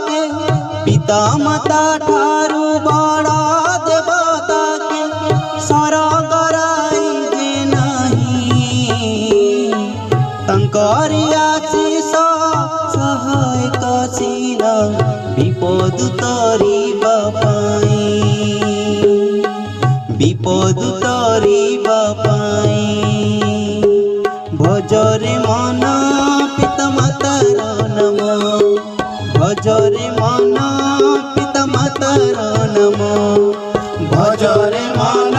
के पिता माता ठारू बड़ा देवता के सरग जे नहीं तंकरी आशीष सहायक शील विपद तरिबा पाई विपद तरिबा पाई भजरे मन पिता मातार नाम भजरे मन पिता मातार नाम भजरे मन